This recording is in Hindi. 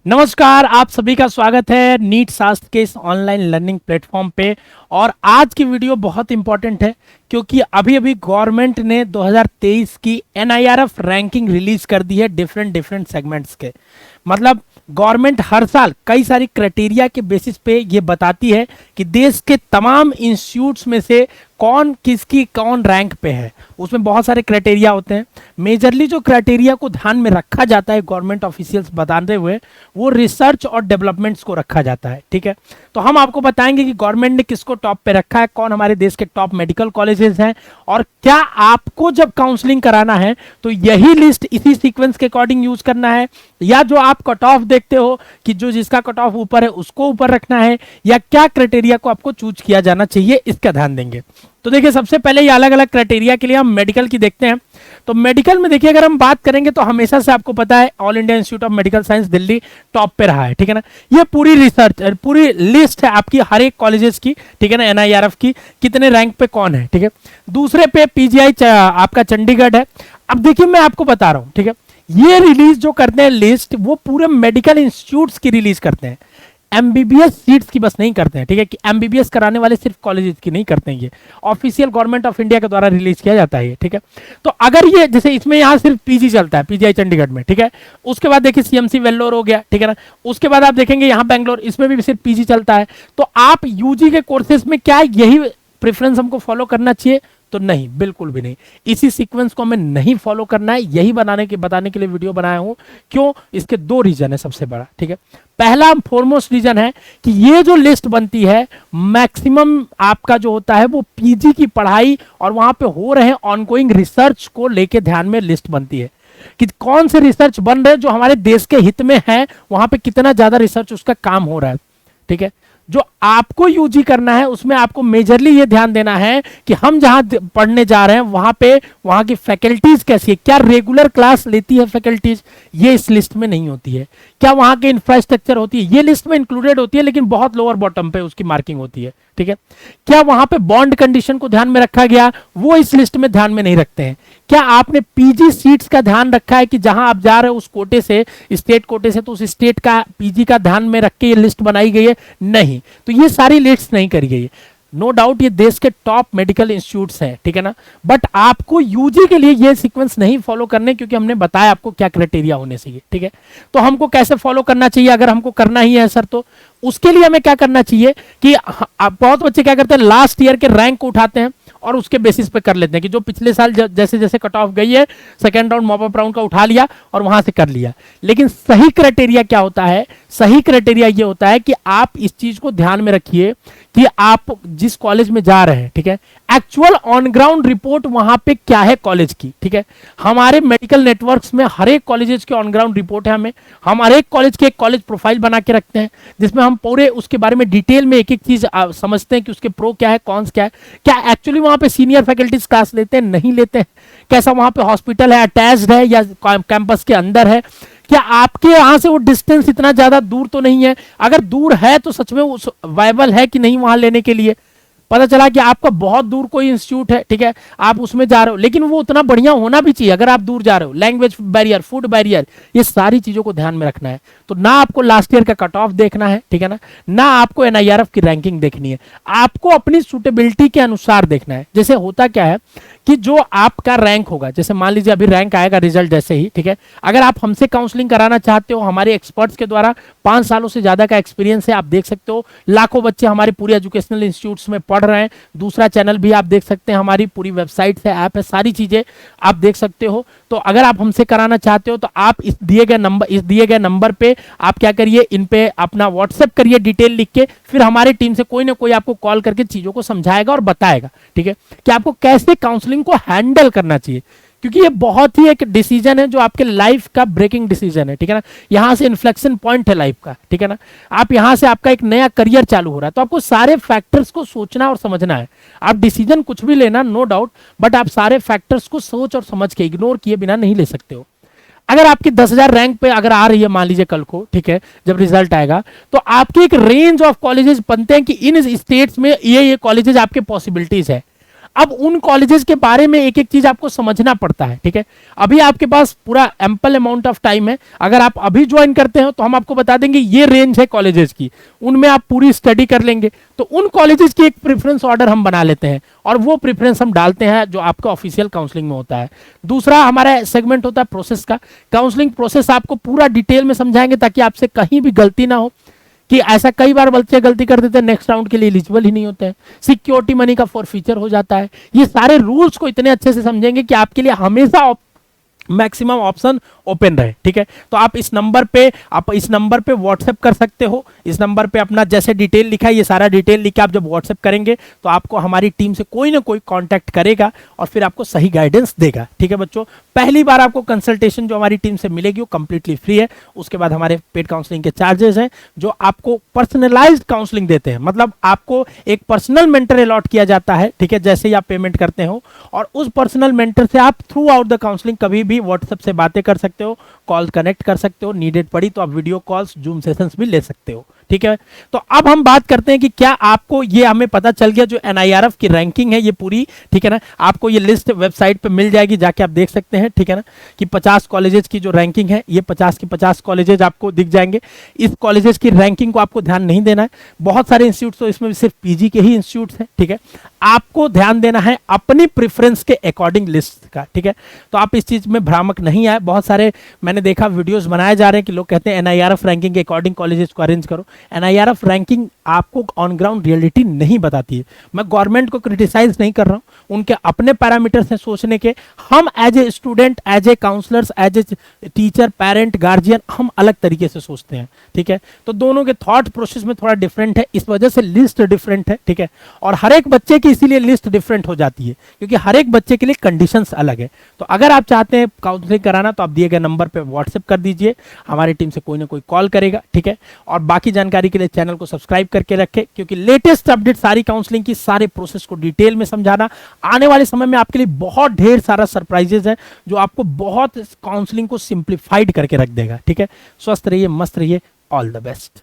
नमस्कार, आप सभी का स्वागत है नीट शास्त्र के इस ऑनलाइन लर्निंग प्लेटफॉर्म पे। और आज की वीडियो बहुत इंपॉर्टेंट है क्योंकि अभी अभी गवर्नमेंट ने 2023 की एनआईआरएफ रैंकिंग रिलीज कर दी है डिफरेंट डिफरेंट सेगमेंट्स के। मतलब गवर्नमेंट हर साल कई सारी क्राइटेरिया के बेसिस पे ये बताती है कि देश के तमाम इंस्टीट्यूट्स में से कौन किसकी कौन रैंक पे है। उसमें बहुत सारे क्राइटेरिया होते हैं। मेजरली जो क्राइटेरिया को ध्यान में रखा जाता है गवर्नमेंट ऑफिशियल्स बताते हुए, वो रिसर्च और डेवलपमेंट्स को रखा जाता है। ठीक है, तो हम आपको बताएंगे कि गवर्नमेंट ने किसको टॉप पे रखा है, कौन हमारे देश के टॉप मेडिकल कॉलेजेस हैं, और क्या आपको जब काउंसलिंग कराना है तो यही लिस्ट इसी सीक्वेंस के अकॉर्डिंग यूज करना है, या जो आप कट ऑफ देखते हो कि जो जिसका कट ऑफ ऊपर है उसको ऊपर रखना है, या क्या क्राइटेरिया को आपको चूज किया जाना चाहिए, इसका ध्यान देंगे। तो देखिए, सबसे पहले ये अलग अलग क्राइटेरिया के लिए हम मेडिकल की देखते हैं। तो मेडिकल में देखिए, अगर हम बात करेंगे तो हमेशा से आपको पता है all India institute of medical science Delhi top पे रहा है। ठीक है ना, ये पूरी रिसर्च पूरी लिस्ट है आपकी हर एक कॉलेजेस की। ठीक है ना, एनआईआरएफ की कितने रैंक पे कौन है। ठीक है, दूसरे पे पीजीआई आपका चंडीगढ़ है। अब देखिए, मैं आपको बता रहा हूं, ठीक है, ये रिलीज जो करते हैं लिस्ट, वो पूरे मेडिकल इंस्टीट्यूट्स की रिलीज करते हैं, एमबीबीएस सीट्स की बस नहीं करते हैं। ठीक है, कि एमबीबीएस कराने वाले सिर्फ कॉलेजेस की नहीं करते हैं, ये ऑफिशियल गवर्नमेंट ऑफ इंडिया के द्वारा रिलीज किया जाता है। ठीक है, तो अगर ये जैसे इसमें यहाँ सिर्फ पीजी चलता है, पीजीआई चंडीगढ़ में। ठीक है, उसके बाद देखिए सीएमसी वेल्लोर हो गया। ठीक है ना, उसके बाद आप देखेंगे यहाँ बैंगलोर, इसमें भी सिर्फ पीजी चलता है। तो आप यूजी के कोर्सेज में क्या यही प्रेफरेंस हमको फॉलो करना चाहिए? तो नहीं, बिल्कुल भी नहीं। इसी सीक्वेंस को हमें नहीं फॉलो करना है। यही बताने के लिए वीडियो बनाया हूं। क्यों? इसके दो रीजन है सबसे बड़ा। ठीक है, पहला फॉरमोस्ट रीजन है कि ये जो लिस्ट बनती है, मैक्सिमम आपका जो होता है वो पीजी की पढ़ाई और वहां पे हो रहे ऑनगोइंग रिसर्च को लेके ध्यान में लिस्ट बनती है कि कौन से रिसर्च बन रहे हैं जो हमारे देश के हित में है, वहां पे कितना ज्यादा रिसर्च उसका काम हो रहा है। ठीक है, जो आपको यूजी करना है उसमें आपको मेजरली ये ध्यान देना है कि हम जहां पढ़ने जा रहे हैं वहां पे वहां की फैकल्टीज कैसी है, क्या रेगुलर क्लास लेती है फैकल्टीज, ये इस लिस्ट में नहीं होती है। क्या वहां के इंफ्रास्ट्रक्चर होती है, ये लिस्ट में इंक्लूडेड होती है लेकिन बहुत लोअर बॉटम पे उसकी मार्किंग होती है। ठीक है, क्या वहां पे बॉन्ड कंडीशन को ध्यान में रखा गया, वो इस लिस्ट में ध्यान में नहीं रखते हैं। क्या आपने पीजी सीट्स का ध्यान रखा है कि जहां आप जा रहे हो उस कोटे से, स्टेट कोटे से, तो उस स्टेट का पीजी का ध्यान में रख के ये लिस्ट बनाई गई है? नहीं, तो ये सारी लिस्ट नहीं करी गई है। नो डाउट ये देश के टॉप मेडिकल इंस्टीट्यूट्स हैं। ठीक है ना, बट आपको यूजी के लिए ये सीक्वेंस नहीं फॉलो करने, क्योंकि हमने बताया आपको क्या क्राइटेरिया होने चाहिए। ठीक है, तो हमको कैसे फॉलो करना चाहिए अगर हमको करना ही है सर? तो उसके लिए हमें क्या करना चाहिए कि बहुत बच्चे क्या करते हैं, लास्ट ईयर के रैंक को उठाते हैं और उसके बेसिस पे कर लेते हैं कि जो पिछले साल जैसे जैसे कट ऑफ गई है, second round mop up round का उठा लिया और वहां से कर लिया। लेकिन सही क्राइटेरिया क्या होता है? सही क्राइटेरिया ये होता है कि आप इस चीज को ध्यान में रखिए कि आप जिस कॉलेज में जा रहे हैं, ठीक है, एक्चुअल ऑन ग्राउंड रिपोर्ट वहां पे क्या है कॉलेज की। ठीक है, हमारे मेडिकल नेटवर्क्स में हर एक कॉलेजेस की ऑन ग्राउंड रिपोर्ट है। हम हर एक कॉलेज की एक कॉलेज प्रोफाइल बना के रखते हैं जिसमें हम पूरे उसके बारे में डिटेल में एक एक चीज समझते हैं कि उसके प्रो क्या है, कॉन्स क्या है, क्या एक्चुअली वहां पे सीनियर फैकल्टीज क्लास लेते हैं, नहीं लेते हैं, कैसा वहां पे हॉस्पिटल है, अटैच्ड है या कैंपस के अंदर है, क्या आपके यहां से वो डिस्टेंस इतना ज्यादा दूर तो नहीं है, अगर दूर है तो सच में वो वायबल है कि नहीं वहां लेने के लिए। पता चला कि आपका बहुत दूर कोई इंस्टीट्यूट है, ठीक है, आप उसमें जा रहे हो, लेकिन वो उतना बढ़िया होना भी चाहिए अगर आप दूर जा रहे हो। लैंग्वेज बैरियर, फूड बैरियर, ये सारी चीजों को ध्यान में रखना है। तो ना आपको लास्ट ईयर का कट ऑफ देखना है, ठीक है ना आपको एनआईआरएफ की रैंकिंग देखनी है, आपको अपनी सुटेबिलिटी के अनुसार देखना है। जैसे होता क्या है कि जो आपका रैंक होगा, जैसे मान लीजिए अभी रैंक आएगा रिजल्ट जैसे ही, ठीक है, अगर आप हमसे काउंसलिंग कराना चाहते हो, हमारे एक्सपर्ट्स के द्वारा 5 सालों से ज्यादा का एक्सपीरियंस है, आप देख सकते हो लाखों बच्चे हमारे पूरे एजुकेशनल इंस्टीट्यूट्स में पढ़ रहे हैं। दूसरा चैनल भी आप देख सकते हैं, हमारी पूरी वेबसाइट है, ऐप है, सारी चीजें आप देख सकते हो। तो अगर आप हमसे कराना चाहते हो तो आप इस दिए गए नंबर पे आप क्या करिए, इन पे अपना व्हाट्सएप करिए डिटेल लिख के, फिर हमारी टीम से कोई ना कोई आपको कॉल करके चीजों को समझाएगा और बताएगा, ठीक है, कि आपको कैसे काउंसलिंग को हैंडल करना चाहिए। क्योंकि ये बहुत ही एक डिसीजन है जो आपके लाइफ का ब्रेकिंग डिसीजन है, ठीक है ना, यहां से इन्फ्लेक्शन पॉइंट है लाइफ का, ठीक है ना, आप यहां से आपका एक नया करियर चालू हो रहा है। तो आपको सारे फैक्टर्स को सोचना और समझना है। आप डिसीजन कुछ भी लेना, नो डाउट, बट आप सारे फैक्टर्स को सोच और समझ के, इग्नोर किए बिना नहीं ले सकते हो। अगर आपकी 10,000 रैंक पे अगर आ रही है मान लीजिए कल को, ठीक है, जब रिजल्ट आएगा तो आपकी एक रेंज ऑफ कॉलेजेस बनते हैं कि इन स्टेट्स में ये कॉलेजेस आपके पॉसिबिलिटीज है। अब उन कॉलेजेस के बारे में एक एक चीज आपको समझना पड़ता है, ठीक है। अभी आपके पास पूरा एम्पल अमाउंट ऑफ टाइम है, अगर आप अभी ज्वाइन करते हो तो हम आपको बता देंगे ये रेंज है कॉलेजेस की, उनमें आप पूरी स्टडी कर लेंगे, तो उन कॉलेजेस की एक प्रेफरेंस ऑर्डर हम बना लेते हैं और वो प्रेफरेंस हम डालते हैं जो आपका ऑफिशियल काउंसलिंग में होता है। दूसरा हमारा सेगमेंट होता है प्रोसेस का। काउंसलिंग प्रोसेस आपको पूरा डिटेल में समझाएंगे ताकि आपसे कहीं भी गलती ना हो, कि ऐसा कई बार बच्चे गलती कर देते हैं, नेक्स्ट राउंड के लिए एलिजिबल ही नहीं होते हैं, सिक्योरिटी मनी का फॉरफीचर हो जाता है। ये सारे रूल्स को इतने अच्छे से समझेंगे कि आपके लिए हमेशा मैक्सिमम ऑप्शन ओपन रहे, ठीक है। तो आप इस नंबर पे व्हाट्सएप कर सकते हो। इस नंबर पे अपना जैसे डिटेल लिखा है ये सारा डिटेल लिख के आप जब व्हाट्सएप करेंगे तो आपको हमारी टीम से कोई ना कोई कांटेक्ट करेगा और फिर आपको सही गाइडेंस देगा, ठीक है बच्चों। पहली बार आपको कंसल्टेशन जो हमारी टीम से मिलेगी वो कंप्लीटली फ्री है। उसके बाद हमारे पेड काउंसलिंग के चार्जेस हैं जो आपको पर्सनलाइज्ड काउंसलिंग देते हैं, मतलब आपको एक पर्सनल मेंटर अलॉट किया जाता है, ठीक है, जैसे ही आप पेमेंट करते हो, और उस पर्सनल मेंटर से आप थ्रू आउट द काउंसलिंग कभी भी व्हाट्सएप से बातें कर सकते हो, कॉल कनेक्ट कर सकते हो, नीडेड पड़ी तो आप वीडियो कॉल्स, जूम सेशंस भी ले सकते हो, ठीक है। तो अब हम बात करते हैं कि क्या आपको ये हमें पता चल गया जो एनआईआरएफ की रैंकिंग है ये पूरी, ठीक है ना, आपको ये लिस्ट वेबसाइट पे मिल जाएगी, जाके आप देख सकते हैं, ठीक है ना, कि 50 कॉलेजेस की जो रैंकिंग है ये 50 की 50 कॉलेजेस आपको दिख जाएंगे। इस कॉलेजेस की रैंकिंग को आपको ध्यान नहीं देना है, बहुत सारे इंस्टीट्यूट तो इसमें सिर्फ पीजी के ही इंस्टीट्यूट हैं, ठीक है। आपको ध्यान देना है अपनी प्रेफरेंस के अकॉर्डिंग लिस्ट का, ठीक है। तो आप इस चीज में भ्रामक नहीं आए। बहुत सारे मैंने देखा वीडियोस बनाए जा रहे हैं कि लोग कहते हैं एनआईआरएफ रैंकिंग के अकॉर्डिंग कॉलेजेस को अरेंज करो। एनआईआरएफ रैंकिंग आपको ऑन ग्राउंड रियलिटी नहीं बताती है। मैं गवर्नमेंट को क्रिटिसाइज नहीं कर रहा हूं, उनके अपने पैरामीटर्स हैं सोचने के। हम as a student, as a counsellors, as a teacher, parent, guardian, हम अलग तरीके से सोचते हैं, ठीक है। तो दोनों के थॉट प्रोसेस में थोड़ा डिफरेंट है, इस वजह से लिस्ट डिफरेंट है, ठीक है। और हर एक बच्चे की इसीलिए लिस्ट डिफरेंट हो जाती है क्योंकि हर एक बच्चे के लिए कंडीशंस अलग है। तो अगर आप चाहते हैं काउंसलिंग कराना तो आप दिए गए नंबर पे व्हाट्सएप कर दीजिए, हमारी टीम से कोई ना कोई कॉल करेगा, ठीक है। और बाकी जानकारी के लिए चैनल को सब्सक्राइब करके रखें क्योंकि लेटेस्ट अपडेट सारी काउंसलिंग की सारे प्रोसेस को डिटेल में समझाना आने वाले समय में आपके लिए बहुत ढेर सारा सरप्राइजेस है जो आपको बहुत काउंसलिंग को सिंप्लीफाइड करके रख देगा, ठीक है। स्वस्थ रहिए, मस्त रहिए, ऑल द बेस्ट।